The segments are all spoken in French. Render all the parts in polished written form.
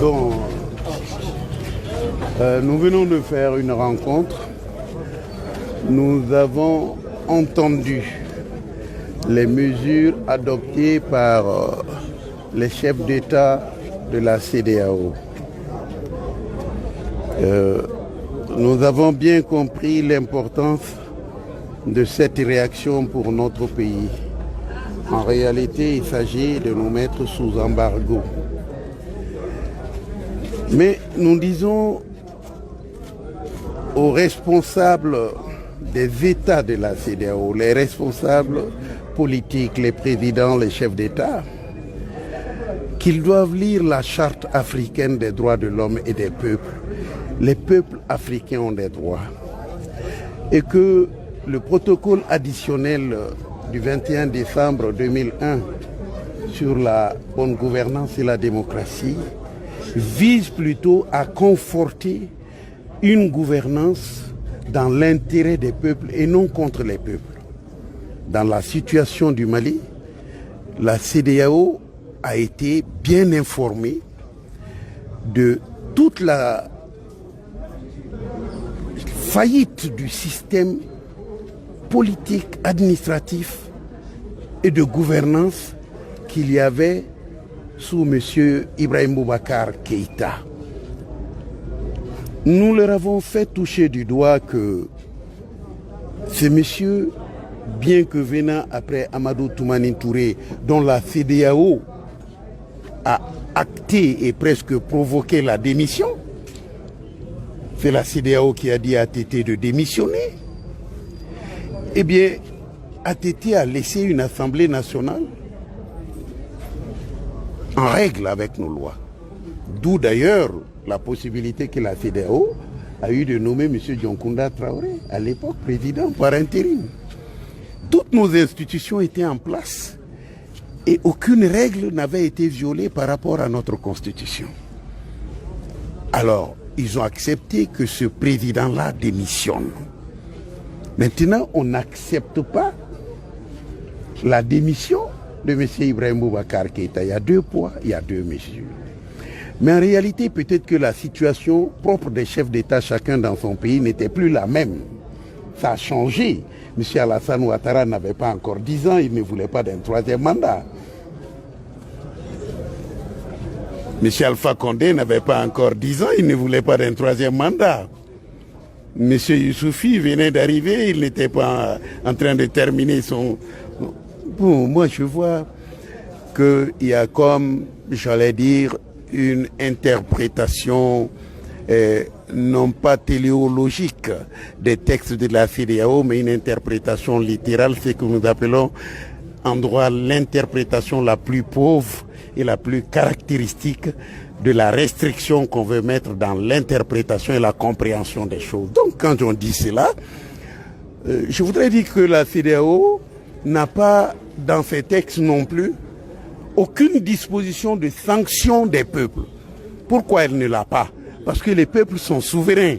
Bon, nous venons de faire une rencontre. Nous avons entendu les mesures adoptées par les chefs d'État de la CEDEAO. Nous avons bien compris l'importance de cette réaction pour notre pays. En réalité, il s'agit de nous mettre sous embargo. Mais nous disons aux responsables des États de la CEDEAO, les responsables politiques, les présidents, les chefs d'État, qu'ils doivent lire la Charte africaine des droits de l'homme et des peuples. Les peuples africains ont des droits. Et que le protocole additionnel du 21 décembre 2001 sur la bonne gouvernance et la démocratie vise plutôt à conforter une gouvernance dans l'intérêt des peuples et non contre les peuples. Dans la situation du Mali, la CEDEAO a été bien informée de toute la faillite du système politique, administratif et de gouvernance qu'il y avait sous M. Ibrahim Boubacar Keïta. Nous leur avons fait toucher du doigt que ce monsieur, bien que venant après Amadou Toumani Touré, dont la CEDEAO a acté et presque provoqué la démission, c'est la CEDEAO qui a dit à ATT de démissionner. Eh bien, ATT a laissé une Assemblée nationale en règle avec nos lois. D'où d'ailleurs la possibilité que la CEDEAO a eu de nommer M. Dioncounda Traoré, à l'époque président par intérim. Toutes nos institutions étaient en place et aucune règle n'avait été violée par rapport à notre constitution. Alors, ils ont accepté que ce président-là démissionne. Maintenant, on n'accepte pas la démission de M. Ibrahim Boubacar Keïta. Il y a deux poids, il y a deux mesures. Mais en réalité, peut-être que la situation propre des chefs d'État, chacun dans son pays, n'était plus la même. Ça a changé. M. Alassane Ouattara n'avait pas encore 10 ans, il ne voulait pas d'un troisième mandat. M. Alpha Condé n'avait pas encore 10 ans, il ne voulait pas d'un troisième mandat. M. Youssouphi venait d'arriver, il n'était pas en train de terminer son... Bon, moi je vois qu'il y a comme, j'allais dire, une interprétation non pas téléologique des textes de la CEDEAO, mais une interprétation littérale, ce que nous appelons en droit l'interprétation la plus pauvre et la plus caractéristique de la restriction qu'on veut mettre dans l'interprétation et la compréhension des choses. Donc quand on dit cela, je voudrais dire que la CEDEAO n'a pas dans ses textes non plus aucune disposition de sanction des peuples. Pourquoi elle ne l'a pas? Parce que les peuples sont souverains.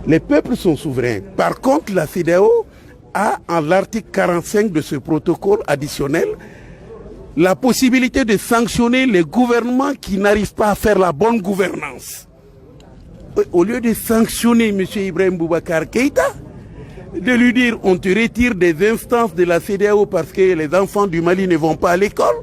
Les peuples sont souverains. Par contre, la CEDEAO a, en l'article 45 de ce protocole additionnel, la possibilité de sanctionner les gouvernements qui n'arrivent pas à faire la bonne gouvernance. Au lieu de sanctionner M. Ibrahim Boubacar Keïta, de lui dire on te retire des instances de la CEDEAO parce que les enfants du Mali ne vont pas à l'école,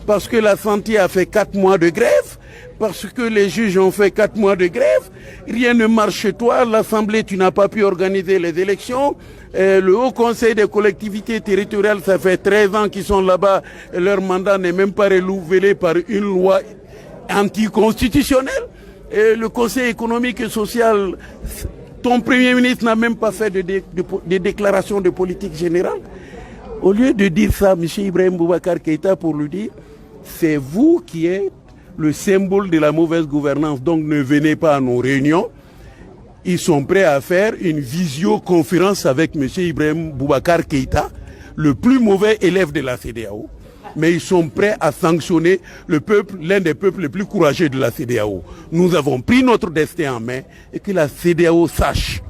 parce que la santé a fait 4 mois de grève, parce que les juges ont fait 4 mois de grève, rien ne marche chez toi, l'Assemblée, tu n'as pas pu organiser les élections, le Haut Conseil des collectivités territoriales, ça fait 13 ans qu'ils sont là-bas, et leur mandat n'est même pas renouvelé par une loi anticonstitutionnelle, et le Conseil économique et social, ton Premier ministre n'a même pas fait de déclaration de politique générale. Au lieu de dire ça, M. Ibrahim Boubacar Keïta, pour lui dire, c'est vous qui êtes le symbole de la mauvaise gouvernance, donc ne venez pas à nos réunions. Ils sont prêts à faire une visioconférence avec M. Ibrahim Boubacar Keïta, le plus mauvais élève de la CEDEAO. Mais ils sont prêts à sanctionner le peuple, l'un des peuples les plus courageux de la CEDEAO. Nous avons pris notre destin en main et que la CEDEAO sache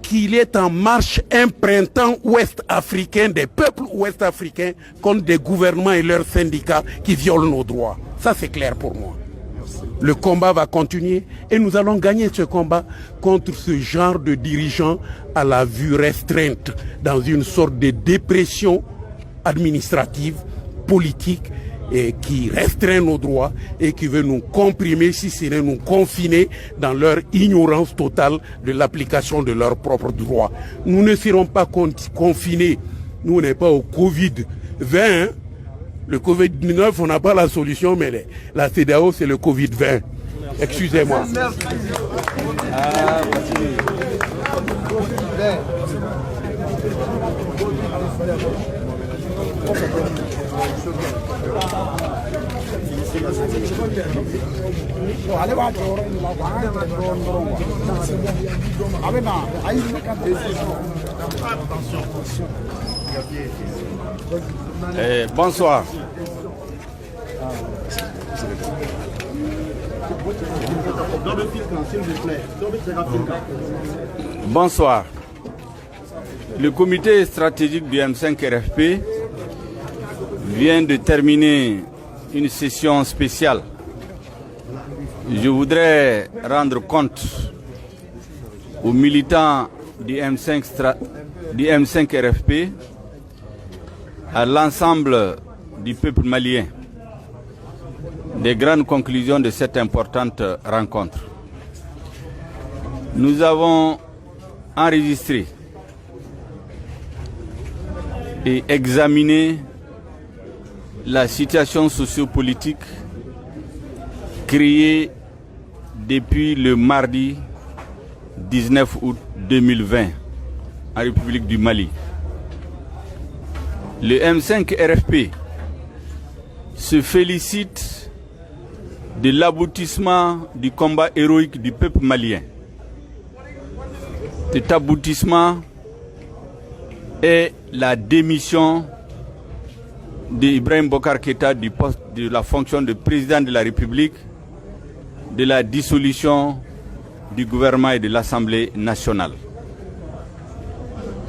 qu'il est en marche un printemps ouest-africain, des peuples ouest-africains contre des gouvernements et leurs syndicats qui violent nos droits. Ça, c'est clair pour moi. Le combat va continuer et nous allons gagner ce combat contre ce genre de dirigeants à la vue restreinte, dans une sorte de dépression administrative, politique, et qui restreint nos droits et qui veut nous comprimer, si ce n'est nous confiner dans leur ignorance totale de l'application de leurs propres droits. Nous ne serons pas confinés. Nous, on n'est pas au Covid-20. Le Covid-19, on n'a pas la solution, mais la CEDEAO, c'est le Covid-20. Excusez-moi. Bonsoir. Bonsoir. Le comité stratégique du M5 RFP vient de terminer une session spéciale. Je voudrais rendre compte aux militants du M5 RFP, à l'ensemble du peuple malien, des grandes conclusions de cette importante rencontre. Nous avons enregistré et examiné la situation sociopolitique créée depuis le mardi 19 août 2020 en République du Mali. Le M5 RFP se félicite de l'aboutissement du combat héroïque du peuple malien. Cet aboutissement est la démission d'Ibrahim Boubacar Keïta du poste de la fonction de président de la République, de la dissolution du gouvernement et de l'Assemblée nationale.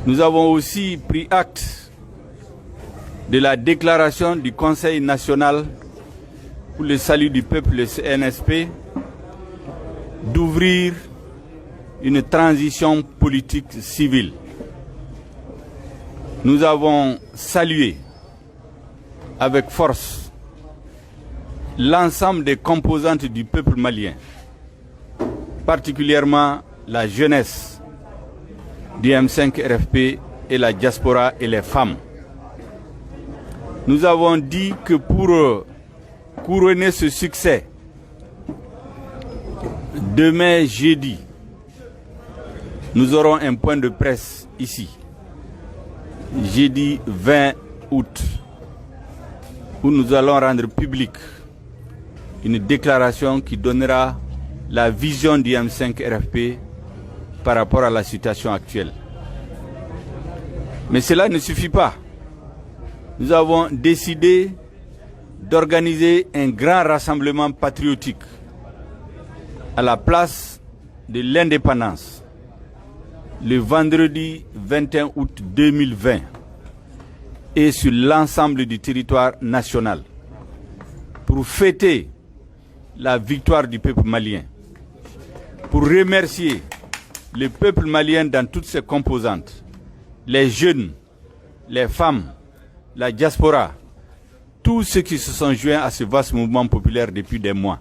Nous avons aussi pris acte de la déclaration du Conseil national pour le salut du peuple, le CNSP, d'ouvrir une transition politique civile. Nous avons salué avec force l'ensemble des composantes du peuple malien, particulièrement la jeunesse du M5 RFP et la diaspora et les femmes. Nous avons dit que pour couronner ce succès, demain jeudi, nous aurons un point de presse ici, jeudi 20 août, où nous allons rendre public une déclaration qui donnera la vision du M5 RFP par rapport à la situation actuelle. Mais cela ne suffit pas. Nous avons décidé d'organiser un grand rassemblement patriotique à la place de l'indépendance le vendredi 21 août 2020 et sur l'ensemble du territoire national pour fêter la victoire du peuple malien, pour remercier le peuple malien dans toutes ses composantes, les jeunes, les femmes, la diaspora, tous ceux qui se sont joints à ce vaste mouvement populaire depuis des mois.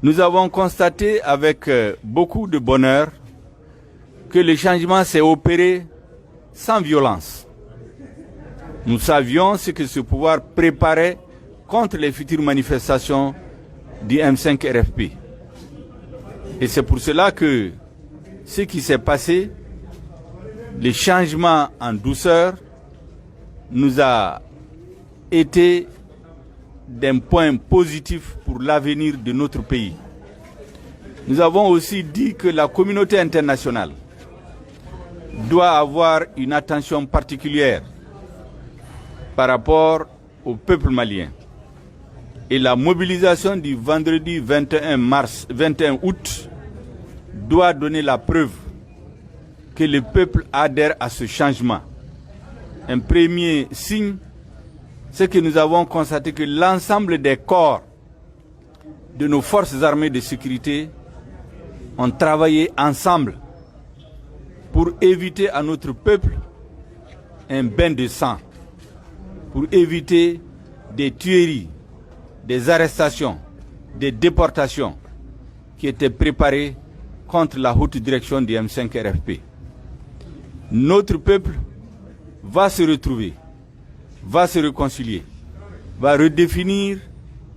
Nous avons constaté avec beaucoup de bonheur que le changement s'est opéré sans violence. Nous savions ce que ce pouvoir préparait contre les futures manifestations du M5 RFP. Et c'est pour cela que ce qui s'est passé, les changements en douceur, nous a été d'un point positif pour l'avenir de notre pays. Nous avons aussi dit que la communauté internationale doit avoir une attention particulière par rapport au peuple malien. Et la mobilisation du vendredi 21 août doit donner la preuve que le peuple adhère à ce changement. Un premier signe, c'est que nous avons constaté que l'ensemble des corps de nos forces armées de sécurité ont travaillé ensemble pour éviter à notre peuple un bain de sang, pour éviter des tueries, des arrestations, des déportations qui étaient préparées contre la haute direction du M5 RFP. Notre peuple va se retrouver, va se réconcilier, va redéfinir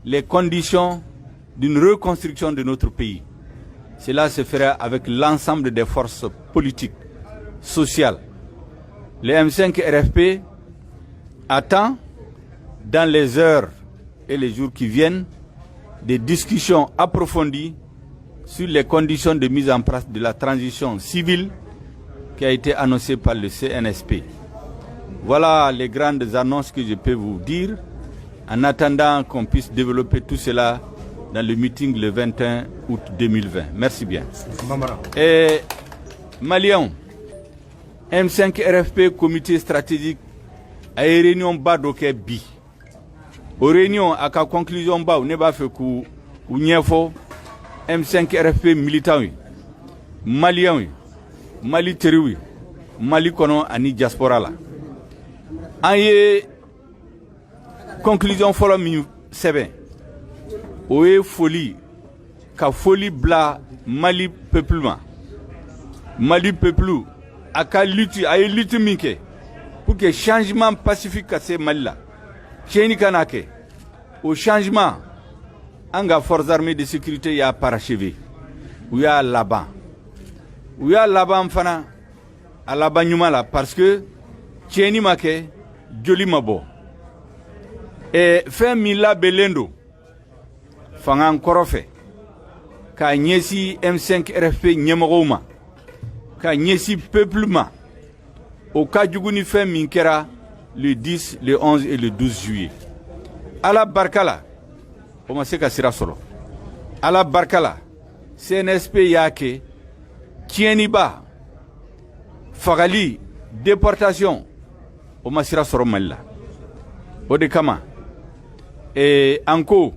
les conditions d'une reconstruction de notre pays. Cela se fera avec l'ensemble des forces politiques, sociales. Le M5 RFP attend, dans les heures et les jours qui viennent, des discussions approfondies sur les conditions de mise en place de la transition civile qui a été annoncée par le CNSP. Voilà les grandes annonces que je peux vous dire, en attendant qu'on puisse développer tout cela dans le meeting le 21 août 2020. Merci bien. Et Maliens, M5 RFP, comité stratégique, a une réunion badoke bi. Aux réunions, à la conclusion, on ne fait que M5 RFP militant, Maliens, Mali Terroui, Mali Kono, Ani Diaspora. En conclusion, follow me, c'est bien. Oye folie, ka folie bla Mali peuplement. Mali peuple, a ka lutte, a lutte minke, pour que changement pacifique se Mali là. Cheni kanake, au changement, anga forces armées de sécurité ya parachevé, ou ya là-bas. Ou ya là-bas mfana, à là-bas nyumala, parce que Cheni make, joli mabo. Et fait mila belendo. Fangan korofe ka nyesi M5 RFP nyemogoma ka nyesi peuplement au cas du fait minkera le 10, le 11 et le 12 juillet. Ala barkala o ma se ka sira solo. Ala barkala CNSP yake tieniba fagali déportation o ma sira soro malla. O de kama et anko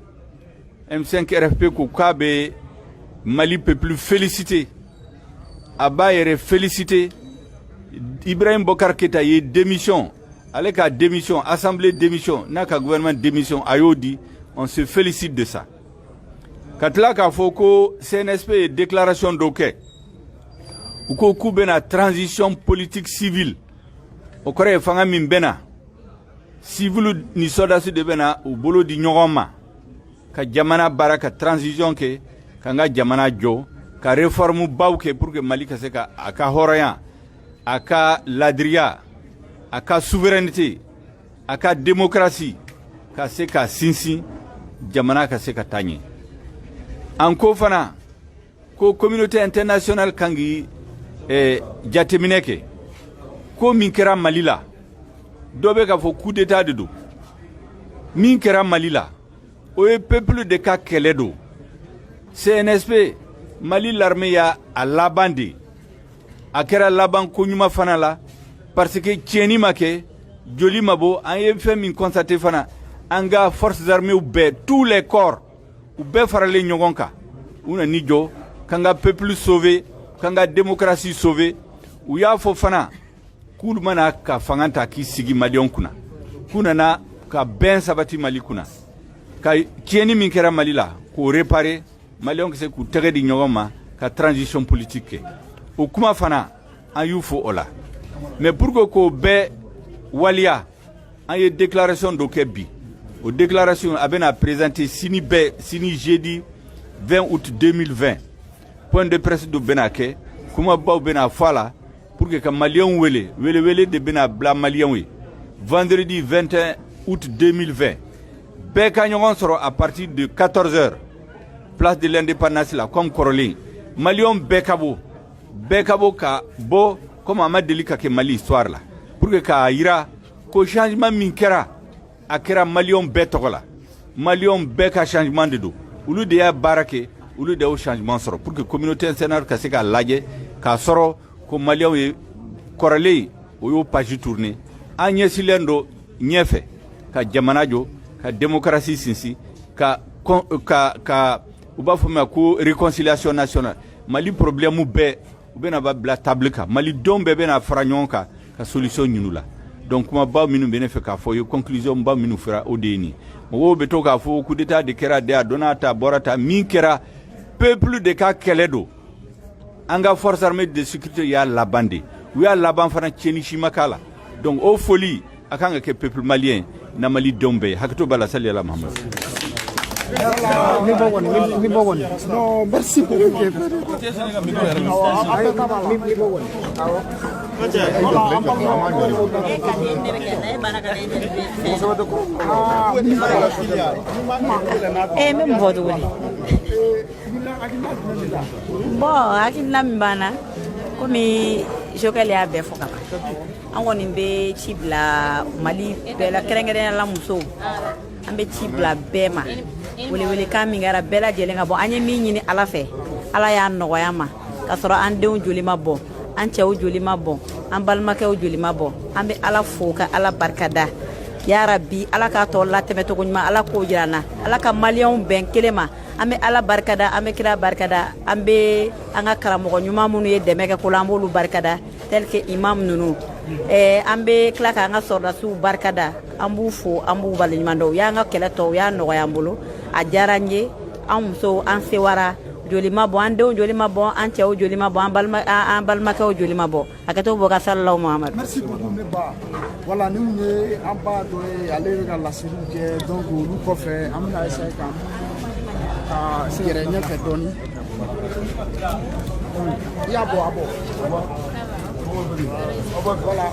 M5 RFP Koukabe, Mali peuple félicité. Abaye félicité. Ibrahim Bokar Keita y démission. Avec la démission, assemblée démission, naka gouvernement démission, ayodi, on se félicite de ça. Katla ka foko CNSP déclaration d'oké. Ou ko koubena transition politique civile. Au Corée fanga mimbena. Si vous ni sodasu de bena ou bolo di nyogoma. Ka jamana baraka transition ke kanga jamana jo ka réforme bauke pour que Mali ka seka aka horaya aka ladria aka souveraineté aka démocratie ka seka sinsi jamana ka seka tanye anko fana ko communauté internationale kangi jatemineke ko minkera Mali la dobe ka fo coup d'état de do minkera Mali la au peuple de Kakeledo, CNSP, Mali l'armée ya à Labandi, à Kera Laban Konyuma Fanala, parce que Tieni Make, Joli Mabo, en fait min constaté Fana, Anga forces armées ou bé, tous les corps, ou bé farale Nyogonka, ou na Nijo, Kanga peuple sauvé, Kanga démocratie sauvée, ou ya Fofana, Koulmana ka Fanganta ki sigi Malion kuna, Kunana ka ben sabati Mali kuna. Ka tieni minkera Mali la ko réparer Malion que c'est ku téré di nyogoma ka transition politique o kuma fana an yufo ola mais pour que ko be walia an ye déclaration do kebi o déclaration abena présenté sini jeudi 20 août 2020 point de presse do benake kuma baw bena fala pour que Malion wele de bena bla Malion we vendredi 21 août 2020 Békagnon sera à partir de 14h, place de l'indépendance là, comme Corolin. Malion Bekabo ka bo, comme Amadeli ka ke Mali histoire là. Pour que ka ira, ko changement minkera, akera Malion Betola. Malion Beka changement de dos. Ou le de ya barake, ou le de au changement sera. Pour que communauté internationale ka se ka laje, ka soro, ko malien ye kɔrɔlen o y'o page tourné an ɲɛsilen do ɲɛfɛ ka jamana jɔ ka démocratie sinsin ka u b'a fɔ ma ko réconciliation nationale Mali problème bɛɛ u bɛna ba bila table kan Mali denw bɛɛ bɛna fara ɲɔgɔn kan ka solution ɲini la donc kumaba minnu bɛ ne fɛ k'a fɔ ye conclusion ba minnu fɔra o de ye nin mɔgɔw bɛ to k'a fɔ coup d'état de kɛra de a donna ta bɔra ta min kɛra peuple de ka kɛlɛ don an ka force armée de sécurité y'a laban de u y'a laban fana tiɲɛni si ma k'a la donc o foli a kan ka kɛ peuple malien na Mali denw bɛɛ hakɛto b'a la sali ala Mahamadu. Non, merci beaucoup. Bon, hakilina min b'an na komi Jokɛl y'a bɛɛ fɔ ka ban an kɔni bɛ ci bila Mali bɛɛ la kɛrɛnkɛrɛnnenya la musow an bɛ ci bila bɛɛ ma welewelekan min kɛra bɛɛ lajɛlen ka bɔ an ye min ɲini Ala fɛ Ala y'a nɔgɔya ma ka sɔrɔ an denw joli ma bɔ an cɛw joli ma bɔ an balimakɛw joli ma bɔ an bɛ Ala fo ka Ala barikada ya Rabbi Ala k'a tɔ latɛmɛ cogo ɲuman Ala k'o jira an na Ala ka maliyɛnw bɛn kelen ma an bɛ Ala barikada an bɛ kira barikada an bɛ an ka karamɔgɔ ɲuman minnu ye dɛmɛ kɛ ko la an b'olu barikada tel que imam ninnu an bɛ tila k'an ka sɔrdasiw barikada an b'u fo an b'u waleɲuman dɔn u y'an ka kɛlɛ tɔ u y'a nɔgɔya an bolo a diyara n ye an musow an sewara joli ma bɔ an denw joli ma bɔ an cɛw joli ma bɔ an balimakɛw joli ma bɔ a kɛtɔ bɔ ka salalaw Muhamadu. Merci beaucoup ne ba voilà ni mun ye an ba dɔ ye ale bɛ ka laseliw kɛ donc olu kɔfɛ an bɛna essayer ka yɛrɛ ɲɛfɛ dɔɔni i y'a bɔ a bɔ voilà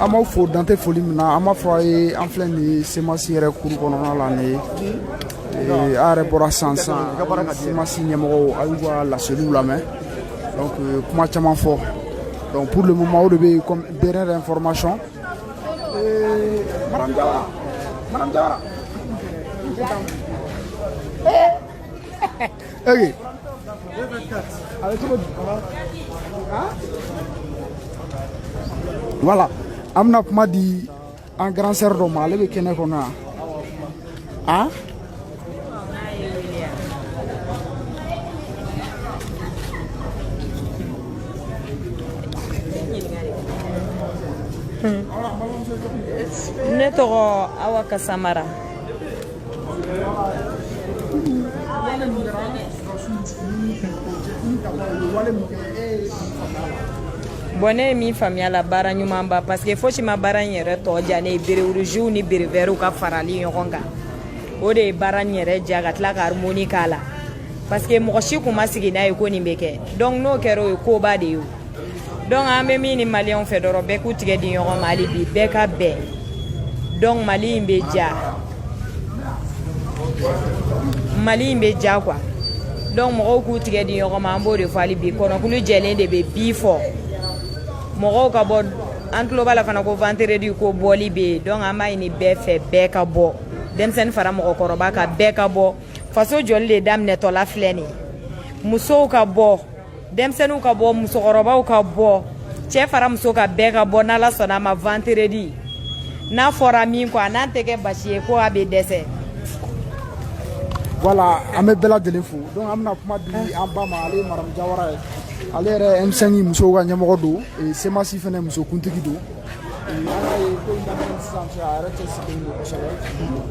an b'aw fo dan tɛ foli min na an b'a fɔ a ye an filɛ nin ye semasi yɛrɛ kuru kɔnɔna la nin ye a yɛrɛ bɔra sisan semasi ɲɛmɔgɔw a y'u ka laseliw lamɛn donc kuma caman fɔ donc pour le moment o de bɛ comme dernière information Madame Jawara ok voilà an bɛna kuma di an grand sœur dɔ ma ale bɛ kɛnɛ kɔnɔ yan ah ne tɔgɔ Awa Kasamara bon ne ye min faamuya la baara ɲuman ba parce que fosi ma baara in yɛrɛ tɔ diya ne ye bererouges ni berevɛriw ka farali ɲɔgɔn kan o de ye baara in yɛrɛ diya ka tila ka harmonie k'a la parce que mɔgɔ si kun ma sigi n'a ye ko nin bɛ kɛ donc n'o kɛra o ye koba de ye donc an bɛ min ni maliyɛnw fɛ dɔrɔn bɛɛ k'u tigɛ di ɲɔgɔn ma hali bi bɛɛ ka bɛn donc Mali in bɛ diya quoi donc mɔgɔw k'u tigɛ di ɲɔgɔn ma an b'o de fɔ hali bi kɔnɔkulu jɛlen de bɛ bi fɔ mɔgɔw ka bɔ an tulo b'a la fana ko vendredi ko bɔli bɛ yen donc an b'a ɲini bɛɛ fɛ bɛɛ ka bɔ denmisɛnnin fara mɔgɔkɔrɔba ka bɛɛ ka bɔ faso jɔli de daminɛtɔla filɛ nin ye musow ka bɔ denmisɛnninw ka bɔ musokɔrɔbaw ka bɔ cɛ fara muso ka bɛɛ ka bɔ n'Ala sɔnna a ma vendredi n'a fɔra min kɔ a n'an tɛ kɛ basi ye ko a bɛ dɛsɛ. voilà an bɛ bɛɛ lajɛlen fo donc an bɛna kuma di an ba ma ale ye Madame Jawara ye ale yɛrɛ M5 musow ka ɲɛmɔgɔ don semasi fana musokuntigi don an y'a ye ko in daminɛ sisan cɛ a yɛrɛ tɛ sigi don kosɛbɛ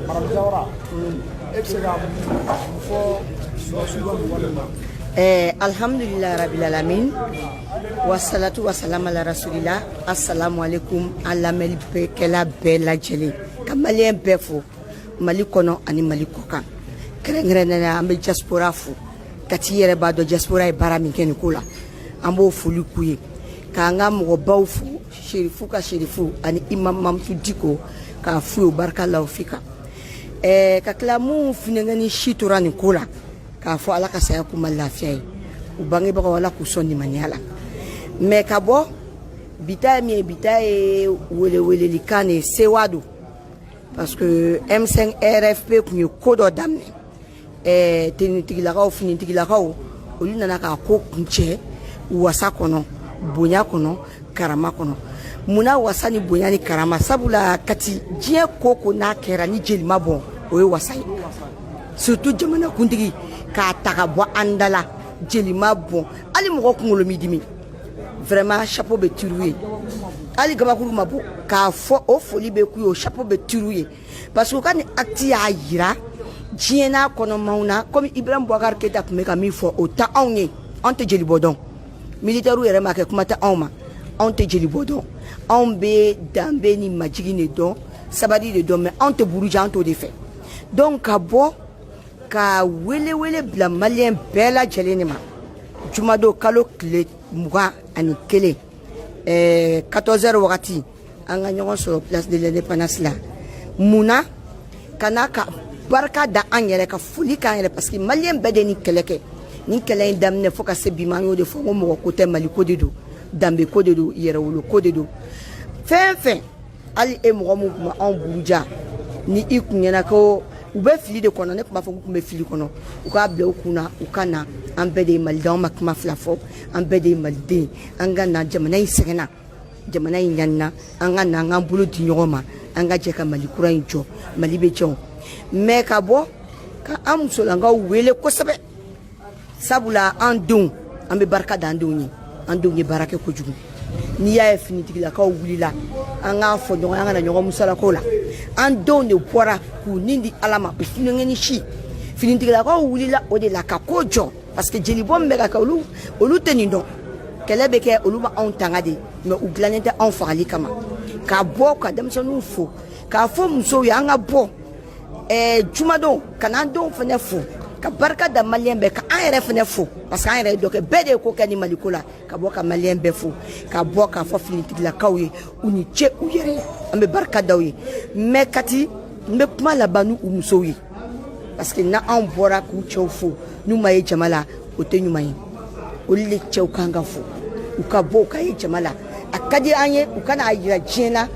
Madame Jawara e bɛ se ka mun fɔ sɔrɔsiw ka nin wale ma. Alhamdulillah rabbil alamin wassalatu wassalamu ala rasulillah assalamu alaikum an lamɛnnikɛla bɛɛ lajɛlen ka maliyɛn bɛɛ fo Mali kɔnɔ ani Mali kɔkan kɛrɛnkɛrɛnnenya an bɛ diaspora fo kati yɛrɛ b'a dɔn diaspora ye baara min kɛ nin ko la an b'o foli k'u ye k'an ka mɔgɔbaw fo Serifu ka Serifu ani Imam Mamutu Diko k'a f'u ye barika la o fika ka tila mun fɛnɛ ni si tora nin ko la k'a fɔ Ala ka saya k'u ma lafiya ye u bangebagaw Ala k'u sɔn nimaniya la mais ka bɔ bita ye min ye bita ye welewelelikan de sewa don parce que M5 RFP kun ye ko dɔ daminɛ tenitigilakaw finitigilakaw olu nana k'a ko kuncɛ wasa kɔnɔ bonya kɔnɔ karama kɔnɔ muna wasa ni bonya ni karama sabula kati diɲɛ ko n'a kɛra ni jeli ma bɔn o ye wasa ye surtout jamana kuntigi k'a ta ka bɔ an da la jeli ma bɔn hali mɔgɔ kunkolo mi dimi vraiment chapeau bɛ turu ye hali gabakuru ma bɔ k'a fɔ o foli bɛ k'u ye o chapeau bɛ turu ye parce que u ka ni acte y'a yira diɲɛ n'a kɔnɔmaw na comme Ibrahim Boubacar Keita tun bɛ ka min fɔ o tɛ anw ye anw tɛ jeli bɔ dɔn militaire yɛrɛ ma kɛ kuma tɛ anw ma anw tɛ jeli bɔ dɔn anw bɛ danbe ni majigi de dɔn sabali de dɔn mais anw tɛ buruja anw t'o de fɛ donc ka bɔ ka wele bila malien bɛɛ lajɛlen de ma jumadon kalo tile 21 14h wagati an ka ɲɔgɔn sɔrɔ place de l'indépendance la munna kana ka barika da an yɛrɛ ka foli k'an yɛrɛ parce que malien bɛɛ de ni kɛlɛ kɛ ni kɛlɛ in daminɛ fo ka se bi ma an y'o de fɔ ko mɔgɔ ko tɛ mali ko de don danbe ko de don yɛrɛwolo ko de don fɛn fɛn hali e mɔgɔ min tun anw buruja ni i kun ɲɛna ko u bɛ fili de kɔnɔ ne tun b'a fɔ k'u tun bɛ fili kɔnɔ u k'a bila u kun na u ka na an bɛɛ de ye malidenw an ma kuma fila fɔ an bɛɛ de ye maliden an ka na jamana in sɛgɛnna jamana in ɲanina an ka na an k'an bolo di ɲɔgɔn ma an ka jɛ ka mali kura in jɔ mali bɛ jɛw mais ka bɔ ka an musolankaw wele kosɛbɛ sabula an denw an bɛ barika da an denw ye baara kɛ kojugu n'i y'a ye finitigilakaw wulila an k'a fɔ ɲɔgɔn an kana ɲɔgɔn musalakaw la an denw de bɔra k'u nin di ala ma u filenkɛ ni si finitigilakaw wulila o de la ka ko jɔ parce que jelibɔ min bɛ ka kɛ olu tɛ nin dɔn kɛlɛ bɛ kɛ olu ma anw tanga de mais u dilannen tɛ anw fagali kama ka bɔ ka denmisɛnninw fo k'a fɔ musow ye an ka bɔ jumadon ka n'an denw fana fo ka barika da malien bɛɛ ka an yɛrɛ fana fo parce que an yɛrɛ ye dɔ kɛ bɛɛ de ye ko kɛ ni maliko la ka bɔ ka malien bɛɛ fo ka bɔ k'a fɔ finitigilakaw ye u ni ce u yɛrɛ ye an bɛ barika da u ye mais kati n bɛ kuma laban n'u musow ye parce que n'anw bɔra k'u cɛw fo n'u ma ye jama la o tɛ ɲuman ye olu de cɛw kan ka fo u ka bɔ u ka ye jama la a ka di an ye u kana a yira diɲɛ na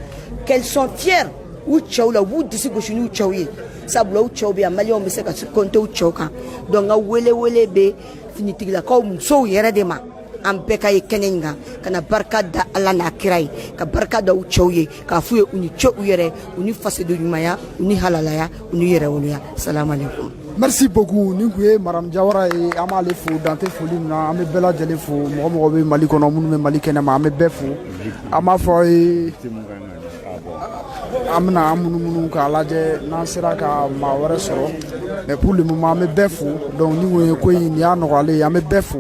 qu'elles sont fières u cɛw la u b'u disi gosi n'u cɛw ye sabula u cɛw bɛ yan maliyɛnw bɛ se ka compter u cɛw kan donc n ka wele bɛ finitigilakaw musow yɛrɛ de ma an bɛɛ ka ye kɛnɛ in kan ka na barika da ala n'a kira ye ka barika da u cɛw ye k'a f'u ye u ni ce u yɛrɛ u ni fasoden ɲumanya u ni halalaya u ni yɛrɛwoloya salamu aleykum. Merci beaucoup ni kun ye Madame Jawara ye an b'ale fo dante foli min na an bɛ bɛɛ lajɛlen fo mɔgɔ bɛ Mali kɔnɔ minnu bɛ Mali kɛnɛ ma an bɛ bɛɛ fo an b'a fɔ ye an bɛna an munumunu k'a lajɛ n'an sera ka maa wɛrɛ sɔrɔ mais pour le moment an bɛ bɛɛ fo donc ni kun ye ko in nin y'a nɔgɔyalen ye an bɛ bɛɛ fo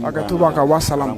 hakɛto b'a ka wa salam.